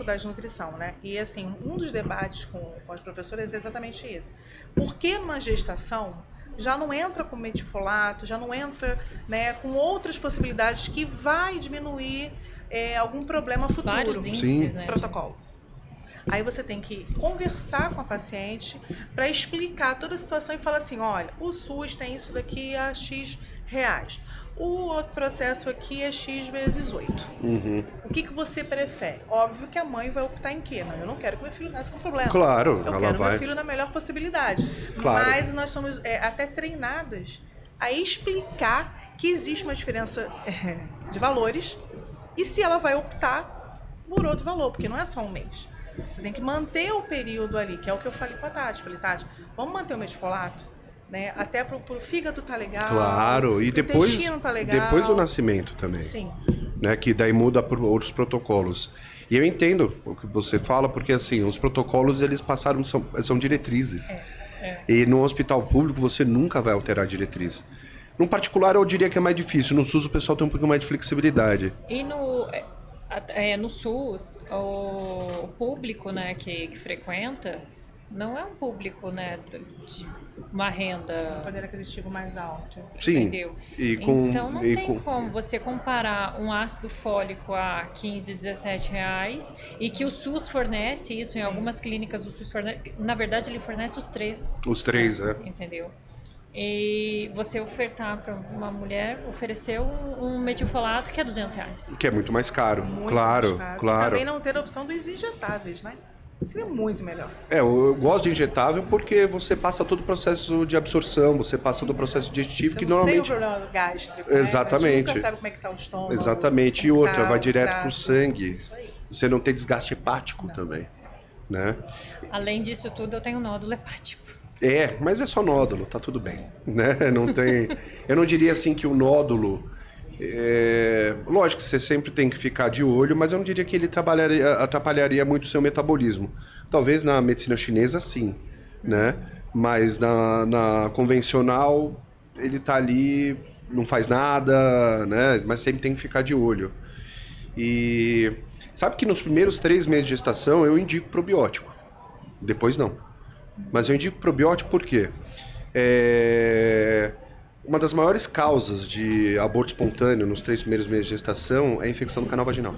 faculdade de nutrição, né? E assim, um dos debates com as professoras é exatamente esse. Por que numa gestação já não entra com metilfolato, já não entra, né, com outras possibilidades que vai diminuir algum problema futuro? Vários índices, né? Protocolo. Aí você tem que conversar com a paciente para explicar toda a situação e falar assim, olha, o SUS tem isso daqui a X reais. O outro processo aqui é X vezes 8. O que você prefere? Óbvio que a mãe vai optar em quê? Não, eu não quero que meu filho nasça com problema. Claro, eu quero meu filho na melhor possibilidade. Claro. Mas nós somos até treinadas a explicar que existe uma diferença de valores e se ela vai optar por outro valor, porque não é só um mês. Você tem que manter o período ali, que é o que eu falei com a Tati. Falei, Tati, vamos manter o metilfolato? Né? Até pro fígado tá legal. Claro, e depois, tá legal. depois do nascimento também. Sim. Né? Que daí muda por outros protocolos. E eu entendo o que você fala, porque assim, os protocolos eles passaram, são diretrizes. E no hospital público você nunca vai alterar a diretriz. No particular eu diria que é mais difícil. No SUS o pessoal tem um pouquinho mais de flexibilidade. E no SUS, o público, né, que frequenta não é um público, né, de uma renda... Poder aquisitivo mais alto. Sim. Entendeu? Então não tem como você comparar um ácido fólico a 15, 17 reais e que o SUS fornece isso. Em algumas clínicas o SUS fornece... Na verdade, ele fornece os três. Os três, Entendeu? E você ofertar para uma mulher, oferecer um metilfolato que é 200 reais. Que é muito mais caro. Muito claro, mais caro. claro. E também não ter a opção dos injetáveis, né? Seria muito melhor. Eu gosto de injetável porque você passa todo o processo de absorção, você passa todo o processo digestivo Você que não normalmente... tem o problema do gástrico, Exatamente. Né? A gente nunca sabe como é que tá o estômago. Exatamente. E outra, vai direto prato. pro sangue. Isso aí. Você não tem desgaste hepático também, né? Além disso tudo, eu tenho nódulo hepático. Mas é só nódulo, tá tudo bem, né? Não tem... Eu não diria assim que o nódulo... Lógico que você sempre tem que ficar de olho, mas eu não diria que ele atrapalharia muito o seu metabolismo. Talvez na medicina chinesa, sim, né? Mas na convencional, ele tá ali, não faz nada, né? Mas sempre tem que ficar de olho. E sabe que nos primeiros 3 meses de gestação eu indico probiótico. Depois não. Mas eu indico probiótico por quê? Uma das maiores causas de aborto espontâneo nos 3 primeiros meses de gestação é a infecção do canal vaginal.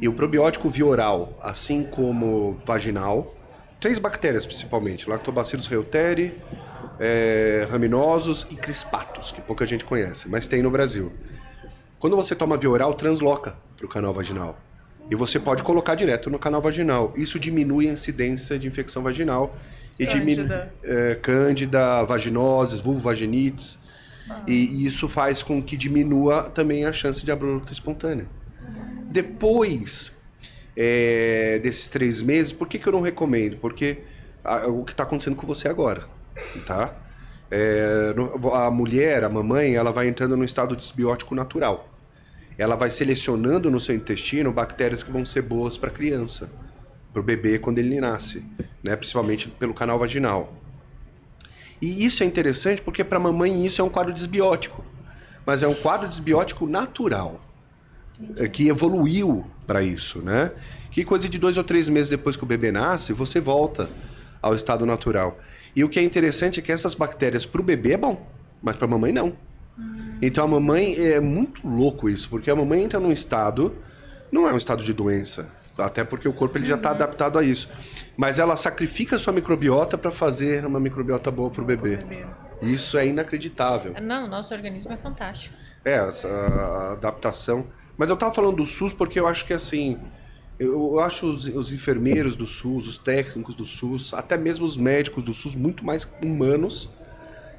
E o probiótico via oral, assim como vaginal, 3 bactérias principalmente, Lactobacillus reuteri, raminosos e crispatus, que pouca gente conhece, mas tem no Brasil. Quando você toma via oral, transloca para o canal vaginal. E você pode colocar direto no canal vaginal. Isso diminui a incidência de infecção vaginal. E cândida, vaginoses, vulvovaginites. E isso faz com que diminua também a chance de aborto espontâneo. Depois desses 3 meses, por que eu não recomendo? Porque o que está acontecendo com você agora, tá? A mulher, a mamãe, ela vai entrando num estado desbiótico natural. Ela vai selecionando no seu intestino bactérias que vão ser boas para a criança, para o bebê quando ele nasce, né? Principalmente pelo canal vaginal. E isso é interessante porque para a mamãe isso é um quadro desbiótico, mas é um quadro desbiótico natural, que evoluiu para isso, né? Que coisa de 2 ou 3 meses depois que o bebê nasce, você volta ao estado natural. E o que é interessante é que essas bactérias para o bebê é bom, mas para a mamãe não. Então a mamãe, é muito louco isso, porque a mamãe entra num estado, não é um estado de doença, até porque o corpo ele já está adaptado a isso, mas ela sacrifica a sua microbiota para fazer uma microbiota boa para o bebê. Isso é inacreditável. Não, o nosso organismo é fantástico. Essa adaptação. Mas eu estava falando do SUS porque eu acho que assim, eu acho os enfermeiros do SUS, os técnicos do SUS, até mesmo os médicos do SUS muito mais humanos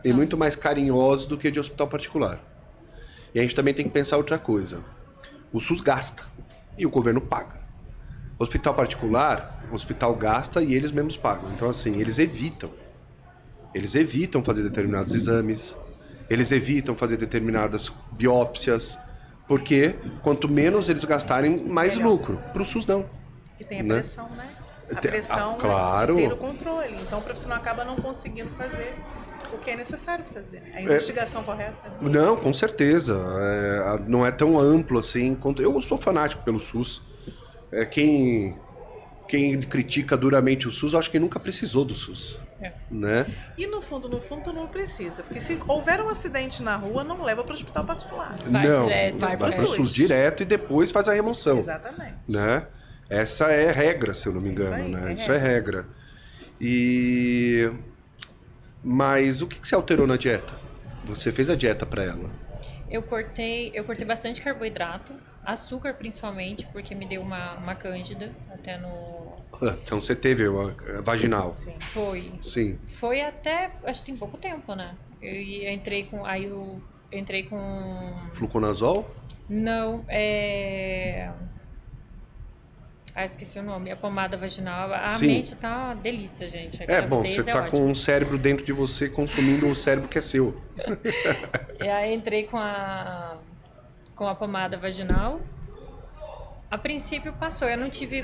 e muito mais carinhosos do que de hospital particular. E a gente também tem que pensar outra coisa. O SUS gasta e o governo paga. O hospital particular, o hospital gasta e eles mesmos pagam. Então assim, eles evitam fazer determinados exames, eles evitam fazer determinadas biópsias, porque quanto menos eles gastarem, mais lucro. Para o SUS não. E tem a pressão, né? A pressão claro. de ter o controle. Então o profissional acaba não conseguindo fazer o que é necessário fazer. A investigação correta. Não, com certeza. Não é tão amplo assim. Eu sou fanático pelo SUS. quem critica duramente o SUS, eu acho que nunca precisou do SUS. Né? E no fundo, todo mundo precisa. Porque se houver um acidente na rua, não leva para o hospital particular. Vai para o pro SUS direto e depois faz a remoção. Exatamente. Né? Essa é regra, se eu não me engano. Isso aí, né? Isso é regra. Mas o que você alterou na dieta? Você fez a dieta para ela? Eu cortei bastante carboidrato, açúcar principalmente, porque me deu uma cândida até no... Então você teve uma vaginal? Sim. Foi. Sim. Foi até, acho que tem pouco tempo, né? Eu entrei com... Fluconazol? Não, esqueci o nome. A pomada vaginal. A Sim. mente tá uma delícia, gente. Bom, você tá com um cérebro dentro de você consumindo um cérebro que é seu. E aí entrei com a pomada vaginal. A princípio passou. Eu não tive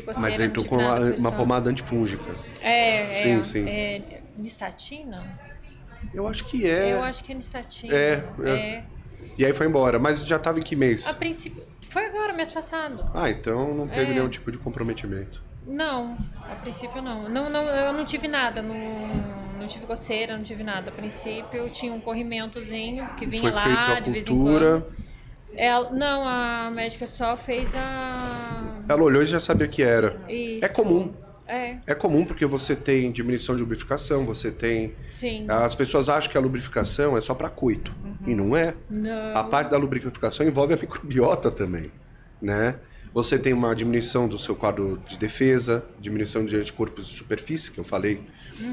coceira. Mas entrou com uma pomada antifúngica. Sim. Nistatina? Eu acho que é. Eu acho que é nistatina. E aí foi embora. Mas já tava em que mês? A princípio... Foi agora, mês passado. Então não teve nenhum tipo de comprometimento. Não, a princípio não. Eu não tive nada, não tive coceira, não tive nada. A princípio eu tinha um corrimentozinho que vinha lá de vez em quando. Não, a médica só fez a... Ela olhou e já sabia que era. Isso. É comum. É comum porque você tem diminuição de lubrificação, você tem... Sim. As pessoas acham que a lubrificação é só para coito. E não é. Não. A parte da lubrificação envolve a microbiota também, né? Você tem uma diminuição do seu quadro de defesa, diminuição de anticorpos de superfície, que eu falei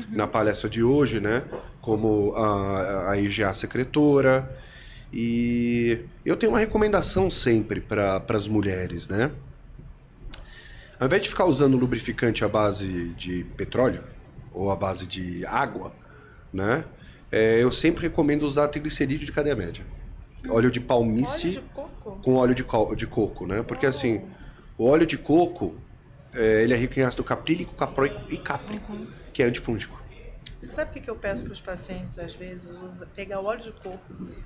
na palestra de hoje, né? Como a IgA secretora. E eu tenho uma recomendação sempre para as mulheres, né? Ao invés de ficar usando lubrificante à base de petróleo ou à base de água, né? Eu sempre recomendo usar triglicerídeo de cadeia média. Óleo de palmiste Óleo de coco? com óleo de coco, né? Porque assim, o óleo de coco, ele é rico em ácido caprílico, capróico e cáprico, que é antifúngico. Você sabe o que eu peço para os pacientes, às vezes? Pegar o óleo de coco,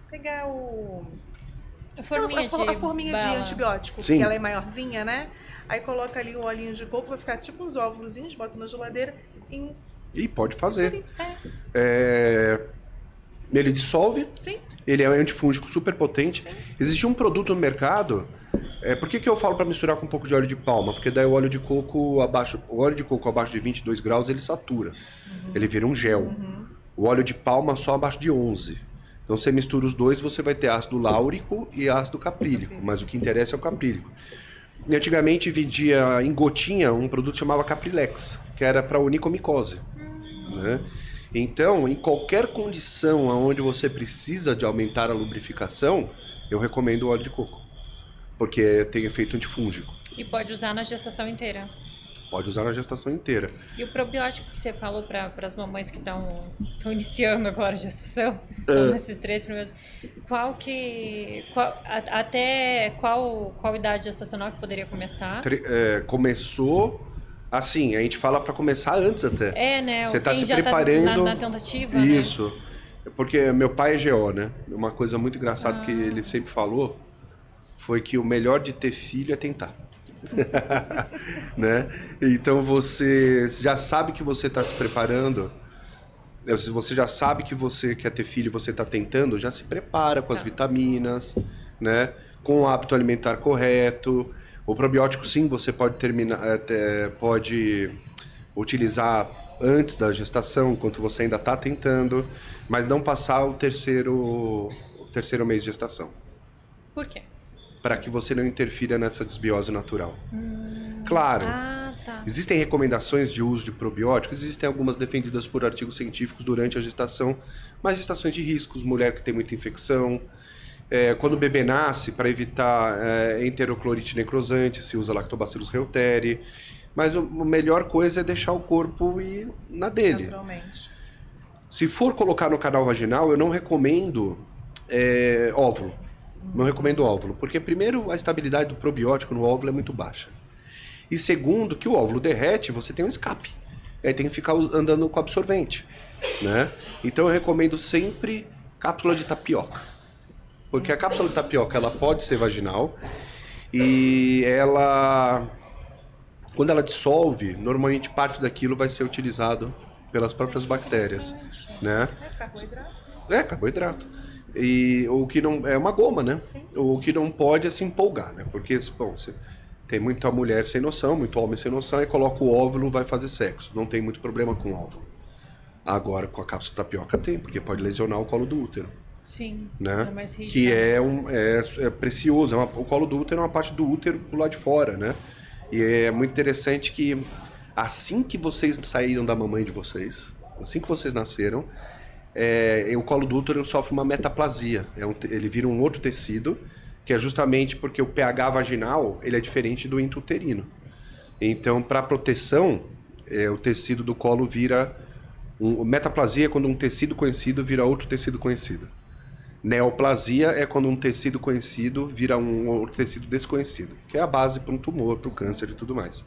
pegar A forminha de antibiótico, Sim. que ela é maiorzinha, né? Aí coloca ali o olhinho de coco, vai ficar tipo uns óvulozinhos, bota na geladeira E pode fazer. É. Ele dissolve, Sim. ele é um antifúngico super potente. Sim. Existe um produto no mercado. Por que eu falo para misturar com um pouco de óleo de palma? Porque daí o óleo de coco abaixo de 22 graus ele satura. Ele vira um gel. O óleo de palma só abaixo de 11. Então você mistura os dois, você vai ter ácido láurico e ácido caprílico. Mas o que interessa é o caprílico. E antigamente vendia em gotinha um produto que chamava Caprilex, que era para onychomicose, né? Então, em qualquer condição onde você precisa de aumentar a lubrificação, eu recomendo o óleo de coco, porque tem efeito antifúngico. E pode usar na gestação inteira. Pode usar na gestação inteira. E o probiótico que você falou para as mamães que estão iniciando agora a gestação, nesses 3 primeiros, qual idade gestacional que poderia começar? Começou assim, a gente fala para começar antes até. Né? Você está se já preparando. Tá na tentativa, Isso. Né? Porque meu pai é GO, né? Uma coisa muito engraçada que ele sempre falou foi que o melhor de ter filho é tentar. Né? Então você já sabe que você está se preparando. Se você já sabe que você quer ter filho e você está tentando, já se prepara com as vitaminas, né? Com o hábito alimentar correto. O probiótico, sim, você pode pode utilizar antes da gestação, enquanto você ainda está tentando, mas não passar o terceiro mês de gestação. Por quê? Para que você não interfira nessa desbiose natural. Claro, tá. Existem recomendações de uso de probióticos, existem algumas defendidas por artigos científicos durante a gestação, mas gestações de riscos, mulher que tem muita infecção, quando o bebê nasce, para evitar enteroclorite necrosante, se usa Lactobacillus reuteri, mas a melhor coisa é deixar o corpo ir na dele. Naturalmente. Se for colocar no canal vaginal, eu não recomendo óvulo. Não recomendo óvulo, porque primeiro a estabilidade do probiótico no óvulo é muito baixa. E segundo, que o óvulo derrete, você tem um escape. Aí tem que ficar andando com absorvente, né? Então eu recomendo sempre cápsula de tapioca. Porque a cápsula de tapioca, ela pode ser vaginal e ela, quando ela dissolve, normalmente parte daquilo vai ser utilizado pelas próprias bactérias, né? É carboidrato. É, carboidrato. E o que não é uma goma, né? Sim. O que não pode é se empolgar, né? Porque, bom, você tem muita mulher sem noção, muito homem sem noção, e coloca o óvulo, vai fazer sexo. Não tem muito problema com o óvulo. Agora, com a cápsula tapioca tem, porque pode lesionar o colo do útero, Sim, né? é mais rígido. Que é precioso. O colo do útero é uma parte do útero do lado de fora, né? E é muito interessante que assim que vocês saíram da mamãe de vocês, assim que vocês nasceram, o colo do útero sofre uma metaplasia. Ele vira um outro tecido, que é justamente porque o pH vaginal ele é diferente do intrauterino. Então, para proteção, o tecido do colo vira... Metaplasia é quando um tecido conhecido vira outro tecido conhecido. Neoplasia é quando um tecido conhecido vira um outro tecido desconhecido, que é a base para um tumor, para o câncer e tudo mais.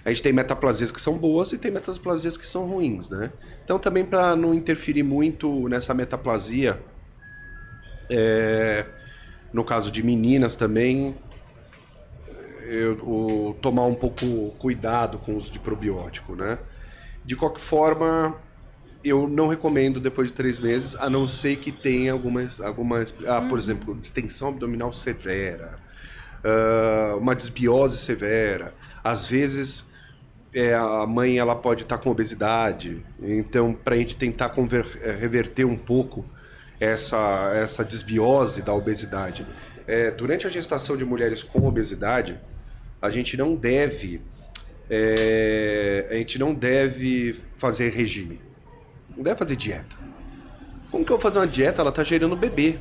A gente tem metaplasias que são boas e tem metaplasias que são ruins, né? Então, também para não interferir muito nessa metaplasia, no caso de meninas também, tomar um pouco cuidado com o uso de probiótico, né? De qualquer forma, eu não recomendo depois de 3 meses, a não ser que tenha algumas por exemplo, distensão abdominal severa, uma desbiose severa. Às vezes, a mãe ela pode estar com obesidade, então para a gente tentar reverter um pouco essa desbiose da obesidade. Durante a gestação de mulheres com obesidade, a gente não deve fazer regime, não deve fazer dieta. Como que eu vou fazer uma dieta? Ela está gerando bebê.